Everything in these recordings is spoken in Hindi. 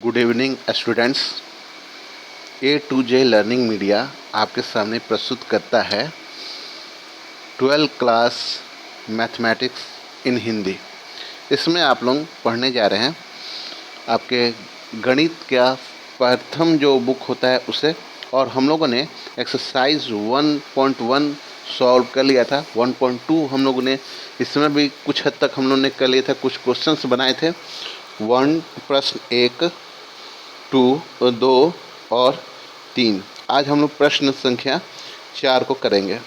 Good evening students. A to J learning media आपके सामने प्रस्तुत करता है 12th क्लास मैथमेटिक्स इन हिंदी। इसमें आप लोग पढ़ने जा रहे हैं आपके गणित का प्रथम जो बुक होता है उसे, और हम लोगों ने एक्सरसाइज 1.1 सॉल्व कर लिया था। 1.2 हम लोगों ने इसमें भी कुछ हद तक हम लोगों ने कर लिया था, कुछ क्वेश्चंस बनाए थे। प्रश्न 1, 2, 2 और 3। आज हम लोग प्रश्न संख्या 4 को करेंगे।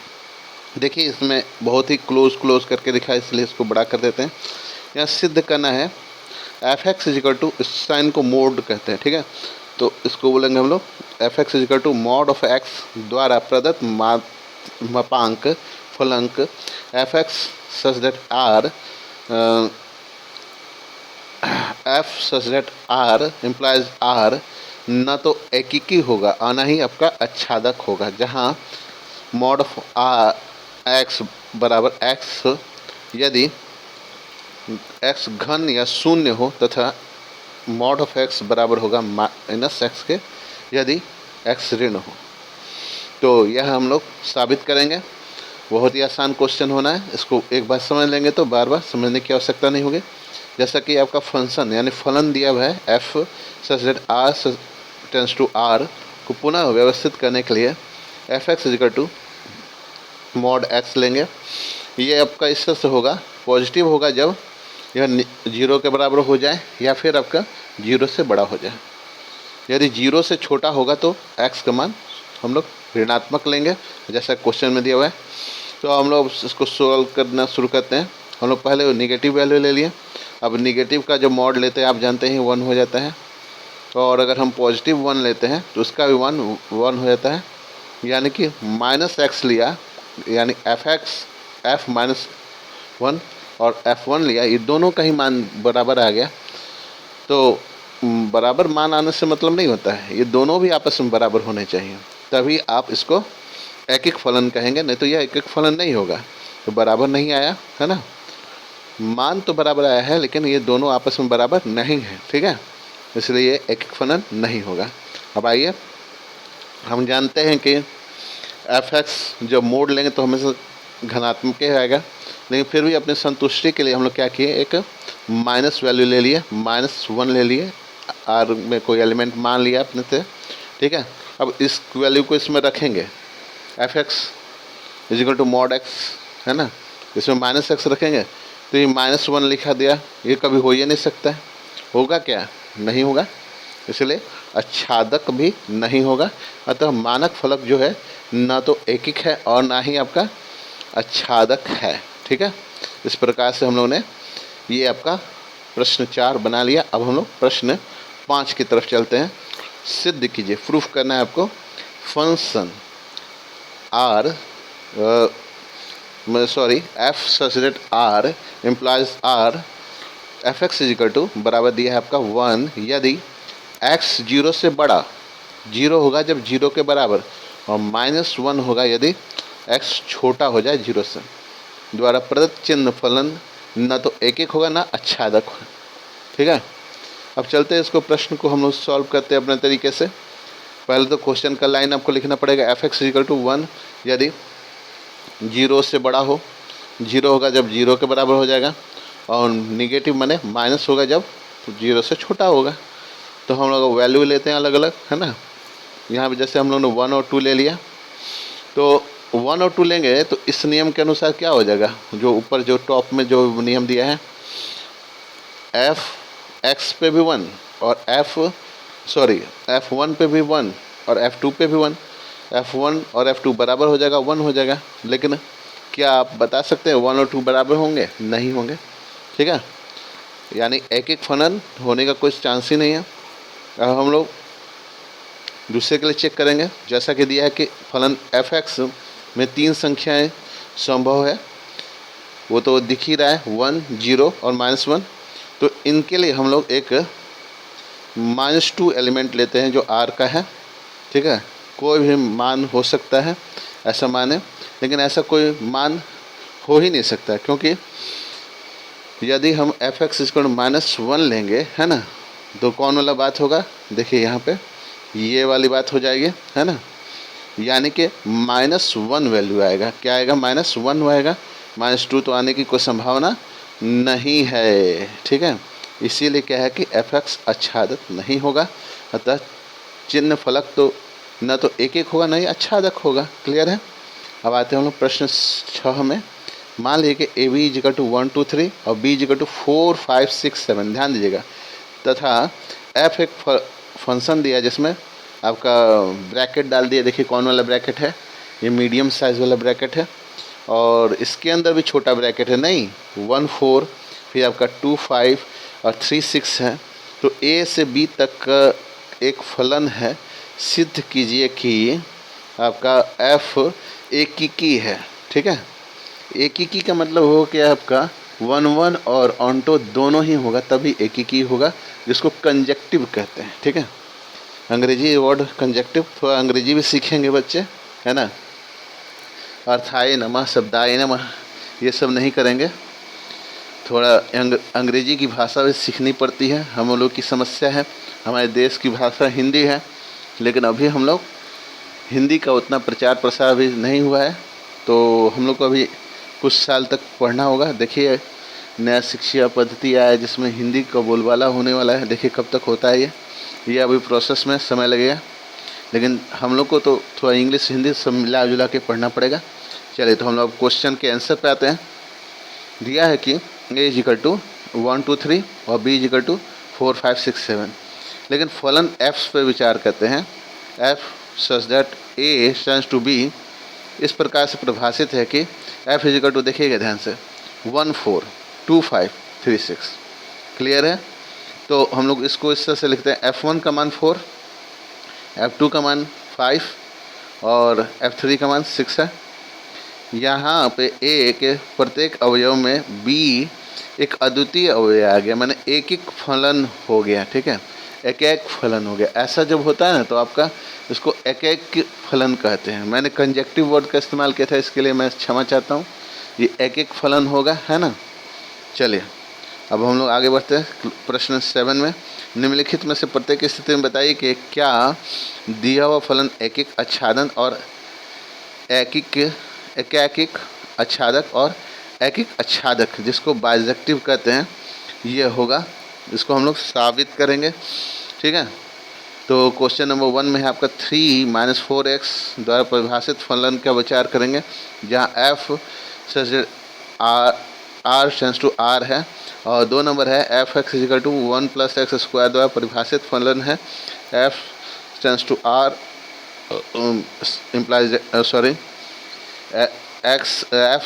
देखिए इसमें बहुत ही क्लोज करके दिखा है, इसलिए इसको बड़ा कर देते हैं। यहाँ सिद्ध करना है एफ एक्स इजिकल टू, इस साइन को मोड कहते हैं, ठीक है। तो इसको बोलेंगे हम लोग f x is equal to mod of x द्वारा प्रदत्त मापांक फलांक f x such that R F such that R implies R न तो एकीकी होगा और न ही आपका आच्छादक होगा, जहाँ मॉड ऑफ एक्स बराबर एक्स यदि एक्स घन या शून्य हो, तथा मॉड ऑफ एक्स बराबर होगा माइनस एक्स के यदि एक्स ऋण हो। तो यह हम लोग साबित करेंगे। बहुत ही आसान क्वेश्चन होना है, इसको एक बार समझ लेंगे तो बार बार समझने की आवश्यकता नहीं होगी। जैसा कि आपका फंक्शन यानी फलन दिया हुआ है F such that R tends to R को पुनः व्यवस्थित करने के लिए F x is equal to mod X लेंगे। ये आपका इस तरह से होगा, पॉजिटिव होगा जब यह 0 के बराबर हो जाए या फिर आपका 0 से बड़ा हो जाए। यदि 0 से छोटा होगा तो x का मान हम लोग ऋणात्मक लेंगे, जैसा क्वेश्चन में दिया हुआ है। तो हम लोग इसको सॉल्व करना शुरू करते हैं। हम लोग पहले नेगेटिव वैल्यू ले लिए। अब नेगेटिव का जो मॉड लेते हैं आप जानते हैं 1 हो जाता है, और अगर हम पॉजिटिव 1 लेते हैं तो उसका भी 1 हो जाता है। यानी कि माइनस एक्स लिया, यानी एफ माइनस 1 और f1 लिया, ये दोनों का ही मान बराबर आ गया। तो बराबर मान आने से मतलब नहीं होता है, ये दोनों भी आपस में बराबर होने चाहिए, तभी आप इसको एक फलन कहेंगे, नहीं तो यह एक फलन नहीं होगा। तो बराबर नहीं आया है ना, मान तो बराबर आया है लेकिन ये दोनों आपस में बराबर नहीं है, ठीक है, इसलिए ये एक फलन नहीं होगा। अब आइए, हम जानते हैं कि एफ एक्स जब मोड लेंगे तो हमेशा घनात्मक ही आएगा, लेकिन फिर भी अपने संतुष्टि के लिए हम लोग क्या किए, एक माइनस वैल्यू ले लिए, -1 ले लिए, आर में कोई एलिमेंट मान लिया अपने से, ठीक है। अब इस वैल्यू को इसमें रखेंगे, F x is equal to mod X है ना, इसमें -x रखेंगे तो ये -1 लिखा दिया, ये कभी हो ही नहीं सकता है। होगा क्या, नहीं होगा, इसलिए आच्छादक भी नहीं होगा। अतः मानक फलक जो है ना तो एकिक है और ना ही आपका आच्छादक है, ठीक है। इस प्रकार से हम लोगों ने ये आपका प्रश्न 4 बना लिया। अब हम लोग प्रश्न 5 की तरफ चलते हैं। सिद्ध कीजिए, प्रूफ करना है आपको, function R F such that R implies R F x is equal to बराबर दिया है आपका 1 यदि x 0 से बड़ा, 0 होगा जब 0 के बराबर, और -1 होगा यदि x छोटा हो जाए 0 से, द्वारा प्रदत्त चिन्ह फलन न तो एक होगा ना आच्छादक होगा, ठीक है। अब चलते हैं इसको, प्रश्न को हम लोग सॉल्व करते हैं अपने तरीके से। पहले तो क्वेश्चन का लाइन आपको लिखना पड़ेगा, एफ एक्स इजिकल टू 1 यदि 0 से बड़ा हो, 0 होगा जब 0 के बराबर हो जाएगा, और निगेटिव माने माइनस होगा जब 0 से छोटा होगा। तो हम लोग वैल्यू लेते हैं अलग अलग, है ना। यहाँ पे जैसे हम लोग ने 1 और 2 ले लिया, तो 1 और 2 लेंगे तो इस नियम के अनुसार क्या हो जाएगा, जो ऊपर जो टॉप में जो नियम दिया है, एफ एक्स पे भी 1 और F1 पे भी 1 और F2 पे भी 1, F1 और F2 बराबर हो जाएगा, 1 हो जाएगा। लेकिन क्या आप बता सकते हैं 1 और 2 बराबर होंगे, नहीं होंगे, ठीक है। यानी एक फलन होने का कोई चांस ही नहीं है। अब हम लोग दूसरे के लिए चेक करेंगे, जैसा कि दिया है कि फलन एफ एक्स में 3 संख्याएं संभव है, वो तो दिख ही रहा है, 1, 0 और -1। तो इनके लिए हम लोग एक -2 एलिमेंट लेते हैं जो आर का है, ठीक है। कोई भी मान हो सकता है ऐसा मान है, लेकिन ऐसा कोई मान हो ही नहीं सकता, क्योंकि यदि हम एफ एक्स इक्वल -1 लेंगे, है ना, तो कौन वाला बात होगा, देखिए यहाँ पे ये वाली बात हो जाएगी, है ना। यानी कि -1 वैल्यू आएगा। क्या आएगा, -1 आएगा। -2 तो आने की कोई संभावना नहीं है, ठीक है। इसीलिए क्या है कि fx आच्छादक नहीं होगा। अतः चिन्ह फलक तो न तो एक एक होगा, न ही आच्छादक होगा। क्लियर है। अब आते हैं हम लोग प्रश्न 6 में। मान लीजिए कि ए बी इजिकल टू 1 2 3 और बी इजिकल टू 4 5 6 7। ध्यान दीजिएगा। तथा एफ एक फंक्शन दिया जिसमें आपका ब्रैकेट डाल दिया। देखिए कौन वाला ब्रैकेट है, ये मीडियम साइज़ वाला ब्रैकेट है। और इसके अंदर भी छोटा ब्रैकेट है, नहीं 1 4 फिर आपका 2 5 और 3 6 है। तो ए से बी तक का एक फलन है। सिद्ध कीजिए कि आपका एफ एकीकी है, ठीक है। एकीकी का मतलब हो कि आपका 1 1 और ऑन्टो दोनों ही होगा, तभी एकीकी होगा, जिसको कंजक्टिव कहते हैं, ठीक है। अंग्रेजी वर्ड कंजक्टिव, थोड़ा अंग्रेजी भी सीखेंगे बच्चे, है ना। अर्थाय नमः, शब्दाय नमः, ये सब नहीं करेंगे। थोड़ा अंग्रेजी की भाषा भी सीखनी पड़ती है। हम लोग की समस्या है, हमारे देश की भाषा हिंदी है, लेकिन अभी हम लोग हिंदी का उतना प्रचार प्रसार भी नहीं हुआ है। तो हम लोग को अभी कुछ साल तक पढ़ना होगा। देखिए नया शिक्षा पद्धति आया जिसमें हिंदी का बोलबाला होने वाला है। देखिए कब तक होता है ये अभी प्रोसेस में समय लगेगा। लेकिन हम लोग को तो थोड़ा इंग्लिश हिंदी सब मिला जुला के पढ़ना पड़ेगा। चलिए तो हम लोग क्वेश्चन के आंसर पे आते हैं। दिया है कि ए इजिकल टू 1 2 3 और बी इजिकल टू 4 5 6 7। लेकिन फलन एफ पे विचार करते हैं। F such that A tends to B इस प्रकार से परिभाषित है कि एफ इजिकल टू, देखिएगा ध्यान से, 1 4 2 5 3 6। क्लियर है। तो हम लोग इसको इस तरह से लिखते हैं, F1 का मान 4, F2 का मान 5 और F3 का मान 6 है। यहाँ पे A के प्रत्येक अवयव में B एक अद्वितीय अवयव आ गया, माने एक एक फलन हो गया, ठीक है। एक एक फलन हो गया। ऐसा जब होता है ना तो आपका इसको एक एक फलन कहते हैं। मैंने कंजक्टिव वर्ड का इस्तेमाल किया था, इसके लिए मैं क्षमा चाहता हूँ। ये एक एक फलन होगा, है ना। चलिए अब हम लोग आगे बढ़ते हैं प्रश्न 7 में। निम्नलिखित में से प्रत्येक स्थिति में बताइए कि क्या दिया हुआ फलन एक एक आच्छादन और एक आच्छादक और एक एक आच्छादक, जिसको बाइजेक्टिव कहते हैं, ये होगा। इसको हम लोग साबित करेंगे, ठीक है। तो क्वेश्चन नंबर 1 में है आपका 3 - 4x द्वारा परिभाषित फलन का विचार करेंगे, जहाँ f such r tends to r है। और 2 नंबर है f(x) इजिकल टू 1 + x² द्वारा परिभाषित फलन है f tends to r implies f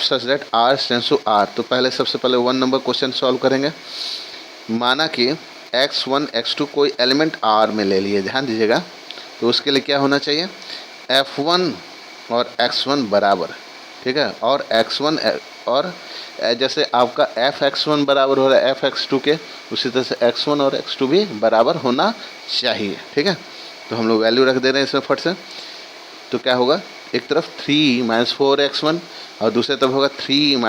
such that r tends to r। तो पहले सबसे पहले 1 नंबर क्वेश्चन सॉल्व करेंगे। माना कि x1 x2 कोई एलिमेंट r में ले लिए, ध्यान दीजिएगा। तो उसके लिए क्या होना चाहिए, f1 और x1 बराबर, ठीक है। और x1 और जैसे आपका fx1 बराबर हो रहा है fx2 के, उसी तरह से x1 और x2 भी बराबर होना चाहिए, ठीक है। तो हम लोग वैल्यू रख दे रहे हैं इसमें फट से। तो क्या होगा, एक तरफ 3 - 4x1 और दूसरी तरफ होगा 3 -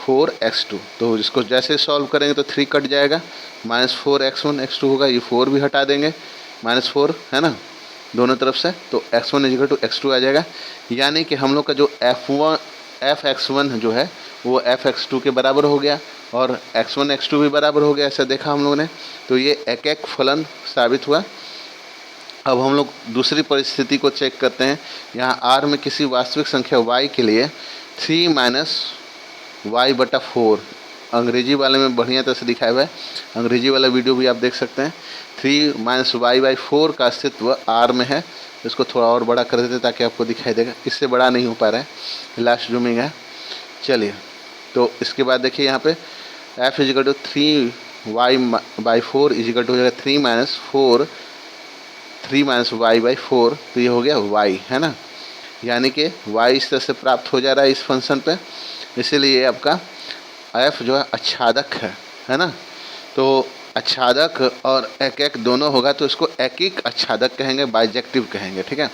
4x2। तो इसको जैसे सॉल्व करेंगे तो 3 कट जाएगा, -4x1 x2 होगा, ये 4 भी हटा देंगे, -4 है ना दोनों तरफ से। तो x1 इजिकल टू x2 आ जाएगा। यानी कि हम लोग का जो fx1 जो है वो fx2 के बराबर हो गया और x1 x2 भी बराबर हो गया, ऐसा देखा हम लोगों ने। तो ये एक एक फलन साबित हुआ। अब हम लोग दूसरी परिस्थिति को चेक करते हैं। यहाँ r में किसी वास्तविक संख्या y के लिए 3 - y/4, अंग्रेजी वाले में बढ़िया तरह से दिखाया हुआ है, अंग्रेजी वाला वीडियो भी आप देख सकते हैं। 3 - y/4 का अस्तित्व r में है। इसको थोड़ा और बड़ा कर देते ताकि आपको दिखाई देगा, इससे बड़ा नहीं हो पा रहा है, लास्ट जूमिंग है। चलिए तो इसके बाद देखिए यहाँ पे f is equal to 3y/4 is equal to हो जाएगा 3 - y/4। तो ये हो गया y, है ना। यानी कि y इस तरह से प्राप्त हो जा रहा है इस फंक्शन पे, इसीलिए आपका f जो है आच्छादक है ना। तो आच्छादक और एक एक दोनों होगा तो इसको एक एक आच्छादक कहेंगे, बाइजेक्टिव कहेंगे, ठीक है।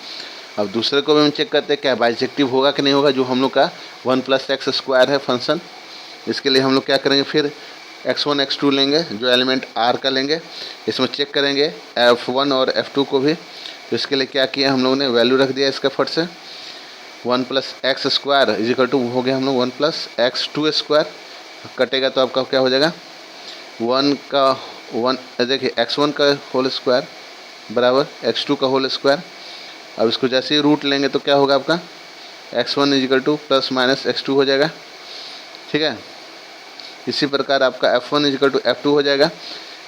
अब दूसरे को भी हम चेक करते हैं क्या बाइजेक्टिव होगा कि नहीं होगा। जो हम लोग का 1 + x² है फंक्शन, इसके लिए हम लोग क्या करेंगे, फिर x1 x2 लेंगे, जो एलिमेंट r का लेंगे, इसमें चेक करेंगे f1 और f2 को भी। तो इसके लिए क्या किया हम लोगों ने, वैल्यू रख दिया इसका फट से 1 + x² इजिकल टू हो गया हम लोग 1 + x2²। कटेगा तो आपका क्या हो जाएगा 1 का 1, देखिए x1 का होल स्क्वायर बराबर x2 का होल स्क्वायर। अब इसको जैसे ही रूट लेंगे तो क्या होगा आपका x1 = ± x2 हो जाएगा, ठीक है। इसी प्रकार आपका f1 = f2 हो जाएगा।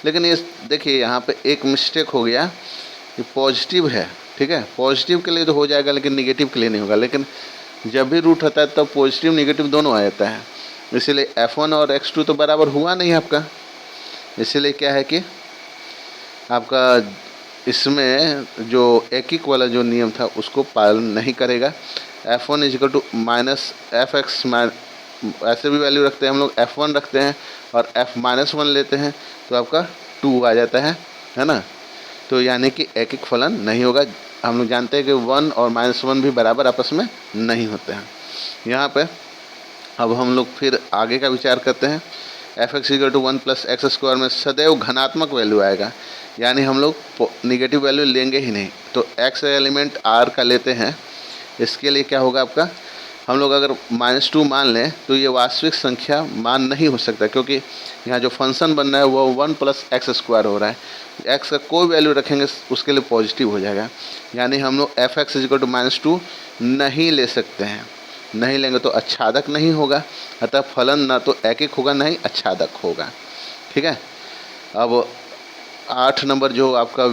लेकिन ये देखिए यहाँ पे एक मिस्टेक हो गया, ये पॉजिटिव है, ठीक है। पॉजिटिव के लिए तो हो जाएगा लेकिन निगेटिव के लिए नहीं होगा। लेकिन जब भी रूट होता है तब पॉजिटिव निगेटिव दोनों आ जाता है, इसीलिए f1 और x2 तो बराबर हुआ नहीं आपका। इसीलिए क्या है कि आपका इसमें जो एकिक वाला जो नियम था उसको पालन नहीं करेगा। f1 = -fx, ऐसे भी वैल्यू रखते हैं हम लोग, f1 रखते हैं और f-1 लेते हैं तो आपका 2 आ जाता है ना। तो यानी कि एकिक फलन नहीं होगा। हम लोग जानते हैं कि 1 और -1 भी बराबर आपस में नहीं होते हैं। यहाँ पे अब हम लोग फिर आगे का विचार करते हैं। f(x) = 1 + x² में सदैव धनात्मक वैल्यू आएगा, यानी हम लोग निगेटिव वैल्यू लेंगे ही नहीं। तो x एलिमेंट r का लेते हैं, इसके लिए क्या होगा आपका, हम लोग अगर -2 मान लें तो ये वास्तविक संख्या मान नहीं हो सकता, क्योंकि यहाँ जो फंक्शन बन रहा है वो 1 + x² हो रहा है। x का कोई वैल्यू रखेंगे उसके लिए पॉजिटिव हो जाएगा, यानी हम लोग f(x) = -2 नहीं ले सकते हैं। नहीं लेंगे तो आच्छादक नहीं होगा, अतः फलन ना तो एकिक होगा ना ही आच्छादक होगा, ठीक है। अब 8 नंबर जो आपका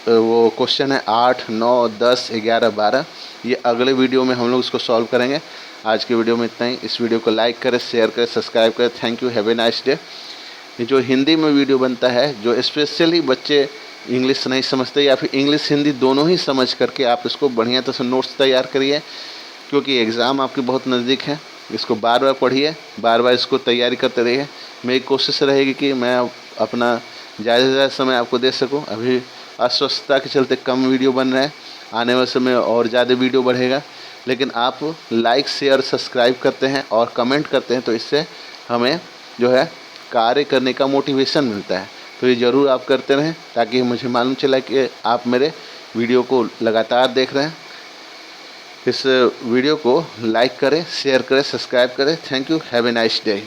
वो क्वेश्चन है 8, 9, 10, 11, 12, ये अगले वीडियो में हम लोग इसको सॉल्व करेंगे। आज के वीडियो में इतना ही। इस वीडियो को लाइक करें, शेयर करें, सब्सक्राइब करें। Thank you, have a nice day. ये जो हिंदी में वीडियो बनता है, जो स्पेशली बच्चे इंग्लिश नहीं समझते या फिर इंग्लिश हिंदी दोनों ही समझ करके आप इसको बढ़िया तरह से नोट्स तैयार करिए, क्योंकि एग्ज़ाम आपकी बहुत नज़दीक है। इसको बार बार पढ़िए, बार बार इसको तैयारी करते रहिए। मेरी कोशिश रहेगी कि मैं अपना ज़्यादा से ज़्यादा समय आपको दे सकूं। अभी अस्वस्थता के चलते कम वीडियो बन रहे हैं, आने वाले समय और ज़्यादा वीडियो बढ़ेगा। लेकिन आप लाइक, शेयर, सब्सक्राइब करते हैं और कमेंट करते हैं, तो इससे हमें जो है कार्य करने का मोटिवेशन मिलता है। तो ये ज़रूर आप करते रहें, ताकि मुझे मालूम चला कि आप मेरे वीडियो को लगातार देख रहे हैं। इस वीडियो को लाइक करें, शेयर करें, सब्सक्राइब करें। Thank you, have a nice day.